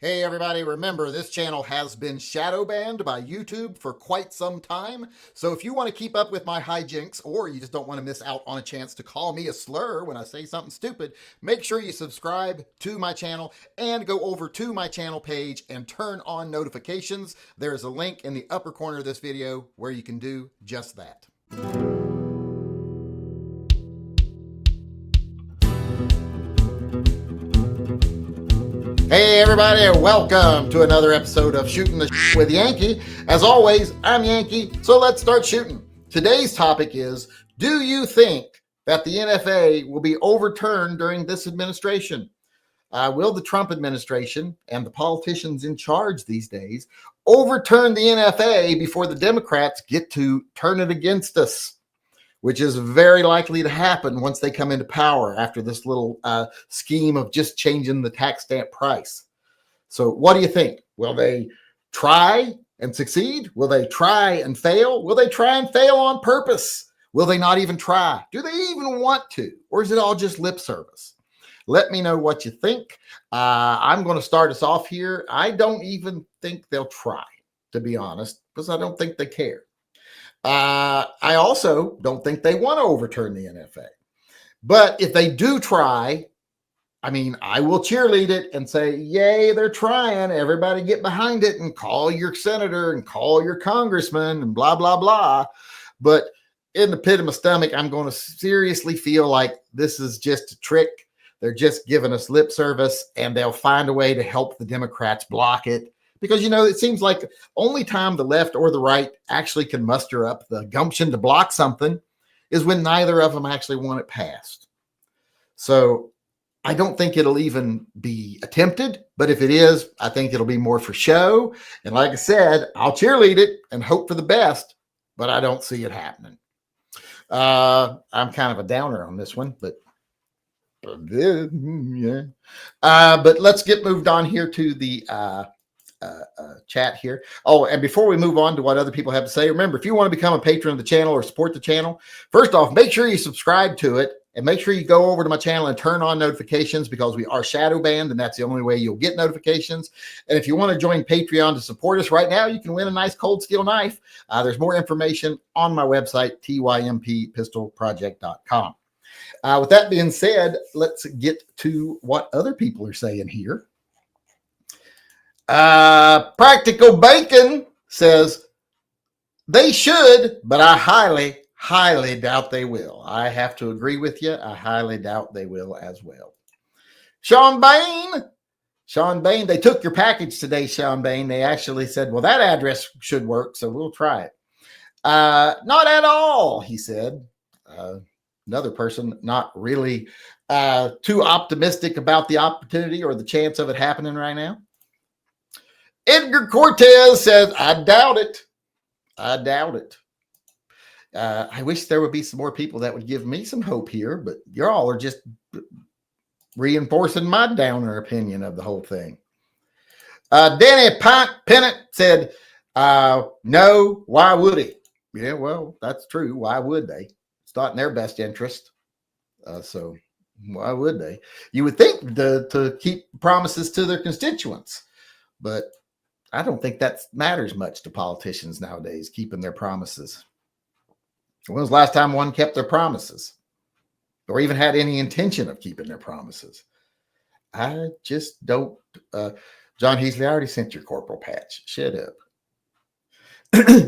Hey everybody, remember this channel has been shadow banned by YouTube for quite some time. So if you want to keep up with my hijinks or you just don't want to miss out on a chance to call me a slur when I say something stupid, make sure you subscribe to my channel and go over to my channel page and turn on notifications. There is a link in the upper corner of this video where you can do just that. Hey everybody, welcome to another episode of Shooting the Shit with Yankee. As always, I'm Yankee, so let's start shooting. Today's topic is, do you think that the NFA will be overturned during this administration? Will the Trump administration and the politicians in charge these days overturn the NFA before the Democrats get to turn it against us? Which is very likely to happen once they come into power after this little scheme of just changing the tax stamp price. So what do you think? Will they try and succeed? Will they try and fail? Will they try and fail on purpose? Will they not even try? Do they even want to? Or is it all just lip service? Let me know what you think. I'm going to start us off here. I don't even think they'll try, to be honest, because I don't think they care. I also don't think they want to overturn the NFA. But if they do try, I mean, I will cheerlead it and say, yay, they're trying. Everybody get behind it and call your senator and call your congressman and blah, blah, blah. But in the pit of my stomach, I'm going to seriously feel like this is just a trick. They're just giving us lip service and they'll find a way to help the Democrats block it. Because, you know, it seems like the only time the left or the right actually can muster up the gumption to block something is when neither of them actually want it passed. So I don't think it'll even be attempted. But if it is, I think it'll be more for show. And like I said, I'll cheerlead it and hope for the best, but I don't see it happening. I'm kind of a downer on this one, but yeah. But let's get moved on here to the chat here. Oh, and before we move on to what other people have to say, remember, if you want to become a patron of the channel or support the channel, first off, make sure you subscribe to it and make sure you go over to my channel and turn on notifications because we are shadow banned and that's the only way you'll get notifications. And if you want to join Patreon to support us right now, you can win a nice cold steel knife. There's more information on my website, tympistolproject.com. With that being said, let's get to what other people are saying here. Practical Bacon says they should, but I highly doubt they will. I have to agree with you. I highly doubt they will as well. Sean Bain, they took your package today, Sean Bain. They actually said, well, that address should work, so we'll try it. Not at all, he said. Another person not really too optimistic about the opportunity or the chance of it happening right now. Edgar Cortez says, I doubt it. I doubt it. I wish there would be some more people that would give me some hope here, but y'all are just reinforcing my downer opinion of the whole thing. Danny Pennant said, no, why would he? Yeah, well, that's true. Why would they? It's not in their best interest. So why would they? You would think to keep promises to their constituents, but I don't think that matters much to politicians nowadays, keeping their promises. When was the last time one kept their promises or even had any intention of keeping their promises? I just don't. John Heasley, I already sent your corporal patch. Shut up.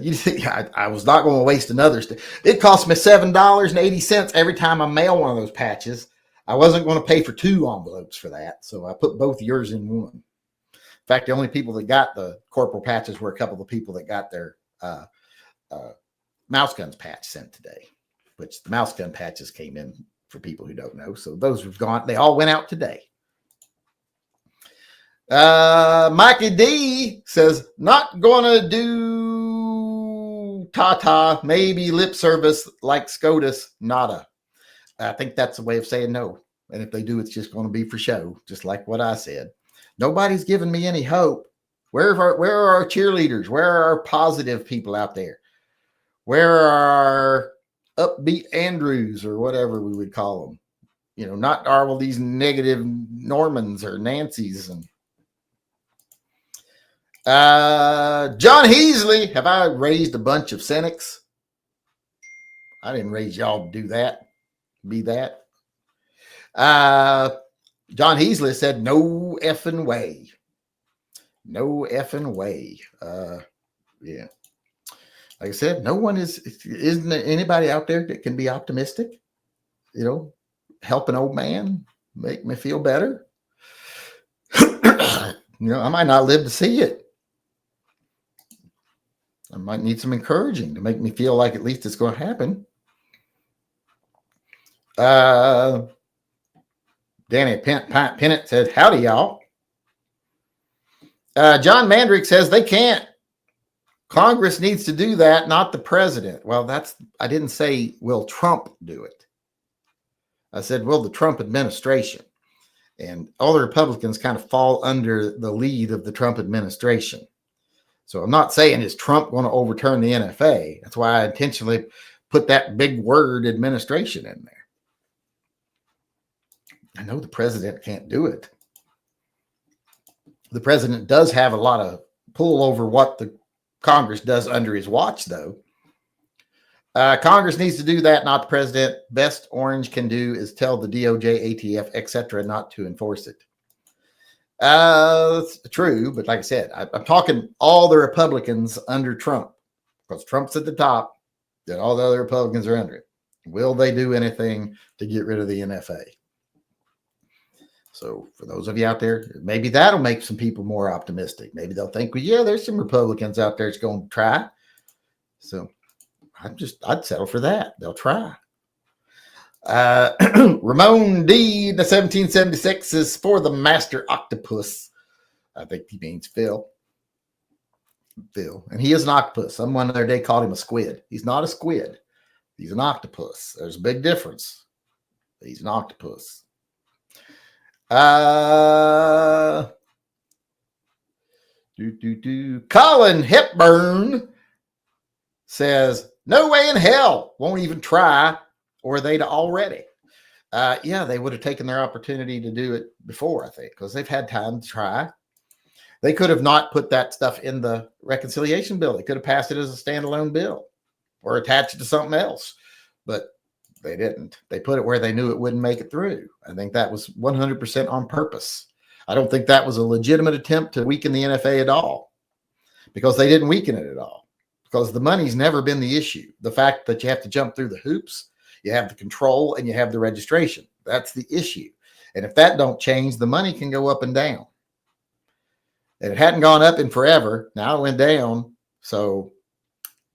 You think I was not going to waste another. It cost me $7.80 every time I mail one of those patches. I wasn't going to pay for 2 envelopes for that. So I put both yours in one. In fact, the only people that got the corporal patches were a couple of people that got their mouse guns patch sent today, which the mouse gun patches came in for people who don't know. So those have gone. They all went out today. Mikey D says, not going to do ta-ta, maybe lip service like SCOTUS, nada. I think that's a way of saying no. And if they do, it's just going to be for show, just like what I said. Nobody's giving me any hope. Where are our cheerleaders? Where are our positive people out there? Where are our upbeat Andrews or whatever we would call them? You know, not all these negative Normans or Nancys. And John Heasley, have I raised a bunch of cynics? I didn't raise y'all to do that. Be that. John Heasley said, no effing way. No effing way. Yeah. Like I said, no one isn't there anybody out there that can be optimistic? You know, help an old man, make me feel better. You know, I might not live to see it. I might need some encouraging to make me feel like at least it's going to happen. Danny Pennant said, howdy, y'all. John Mandrick says they can't. Congress needs to do that, not the president. Well, I didn't say, will Trump do it? I said, will the Trump administration? And all the Republicans kind of fall under the lead of the Trump administration. So I'm not saying, is Trump going to overturn the NFA? That's why I intentionally put that big word administration in there. I know the president can't do it. The president does have a lot of pull over what the Congress does under his watch, though. Congress needs to do that, not the president. Best Orange can do is tell the DOJ, ATF, etc., not to enforce it. That's true, but like I said, I'm talking all the Republicans under Trump, because Trump's at the top, and all the other Republicans are under it. Will they do anything to get rid of the NFA? So for those of you out there, maybe that'll make some people more optimistic. Maybe they'll think, well, yeah, there's some Republicans out there that's going to try. So I'd settle for that. They'll try. Ramon D, the 1776 is for the Master Octopus. I think he means Phil. And he is an octopus. Someone the other day called him a squid. He's not a squid. He's an octopus. There's a big difference. He's an octopus. Colin Hepburn says, no way in hell, won't even try, or they'd already. Yeah, they would have taken their opportunity to do it before, I think, because they've had time to try. They could have not put that stuff in the reconciliation bill. They could have passed it as a standalone bill or attached it to something else, but they didn't. They put it where they knew it wouldn't make it through. I think that was 100% on purpose. I don't think that was a legitimate attempt to weaken the NFA at all, because they didn't weaken it at all, because the money's never been the issue. The fact that you have to jump through the hoops, you have the control, and you have the registration. That's the issue. And if that don't change, the money can go up and down. And it hadn't gone up in forever. Now it went down. So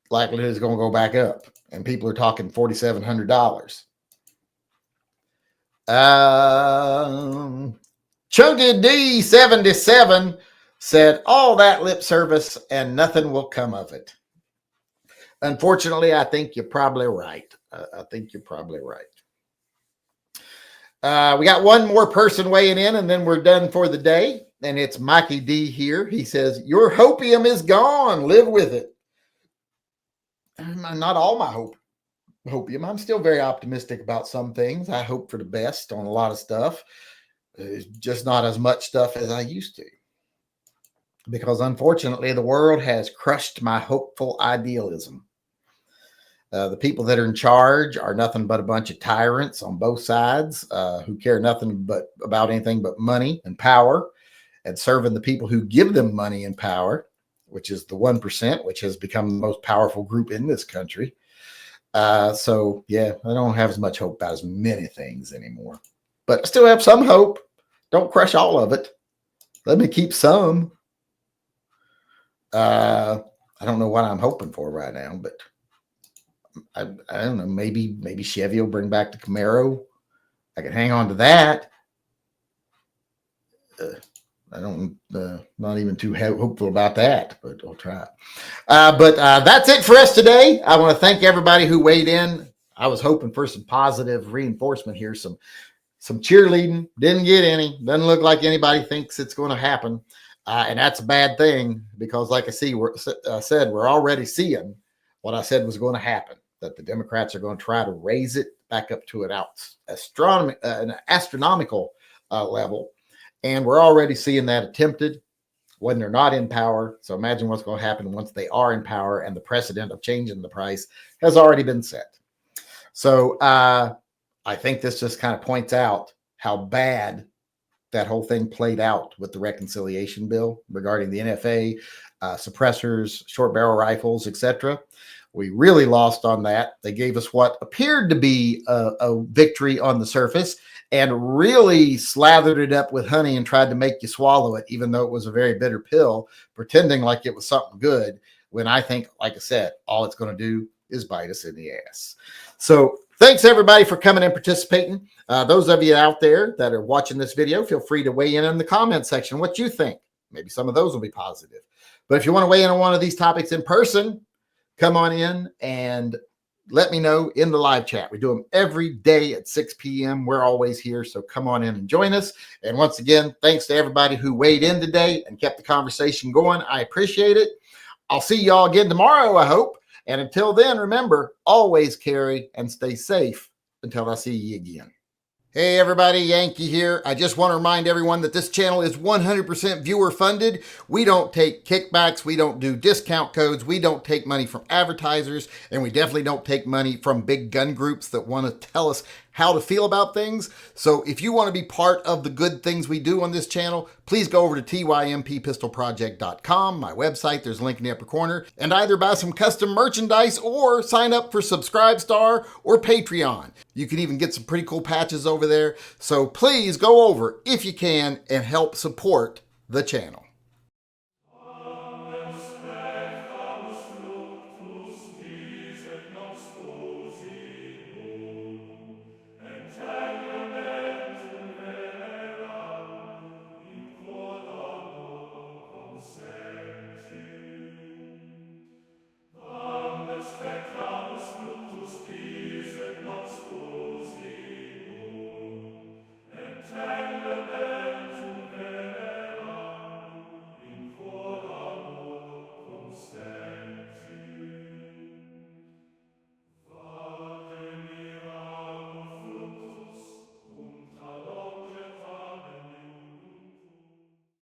likelihood is going to go back up. And people are talking $4,700. Chunky D77 said, all that lip service and nothing will come of it. Unfortunately, I think you're probably right. I think you're probably right. We got one more person weighing in, and then we're done for the day. And it's Mikey D here. He says, your hopium is gone. Live with it. Not all my hopium. I'm still very optimistic about some things. I hope for the best on a lot of stuff. Just not as much stuff as I used to. Because unfortunately, the world has crushed my hopeful idealism. The people that are in charge are nothing but a bunch of tyrants on both sides who care nothing but about anything but money and power, and serving the people who give them money and power, which is the 1%, which has become the most powerful group in this country. So, yeah, I don't have as much hope about as many things anymore. But I still have some hope. Don't crush all of it. Let me keep some. I don't know what I'm hoping for right now, but I don't know. Maybe Chevy will bring back the Camaro. I can hang on to that. I don't, not even too hopeful about that, but I'll try. But that's it for us today. I want to thank everybody who weighed in. I was hoping for some positive reinforcement here, some cheerleading. Didn't get any. Doesn't look like anybody thinks it's going to happen. And that's a bad thing, because like I said, we're already seeing what I said was going to happen, that the Democrats are going to try to raise it back up to an astronomical level. And we're already seeing that attempted. when they're not in power. So imagine what's going to happen once they are in power, and the precedent of changing the price has already been set. So I think this just kind of points out how bad that whole thing played out with the reconciliation bill regarding the NFA, suppressors, short barrel rifles, etc. We really lost on that. They gave us what appeared to be a victory on the surface and really slathered it up with honey and tried to make you swallow it, even though it was a very bitter pill, pretending like it was something good, when I think, like I said, all it's going to do is bite us in the ass. So thanks, everybody, for coming and participating. Those of you out there that are watching this video, feel free to weigh in the comment section what you think. Maybe some of those will be positive. But if you want to weigh in on one of these topics in person, come on in and let me know in the live chat. We do them every day at 6 p.m. We're always here, so come on in and join us. And once again, thanks to everybody who weighed in today and kept the conversation going. I appreciate it. I'll see y'all again tomorrow, I hope. And until then, remember, always carry and stay safe until I see you again. Hey everybody, Yankee here. I just want to remind everyone that this channel is 100% viewer funded. We don't take kickbacks, we don't do discount codes, we don't take money from advertisers, and we definitely don't take money from big gun groups that want to tell us how to feel about things. So if you want to be part of the good things we do on this channel, please go over to tympistolproject.com, my website. There's a link in the upper corner, and either buy some custom merchandise or sign up for Subscribestar or Patreon. You can even get some pretty cool patches over there. So please go over if you can and help support the channel.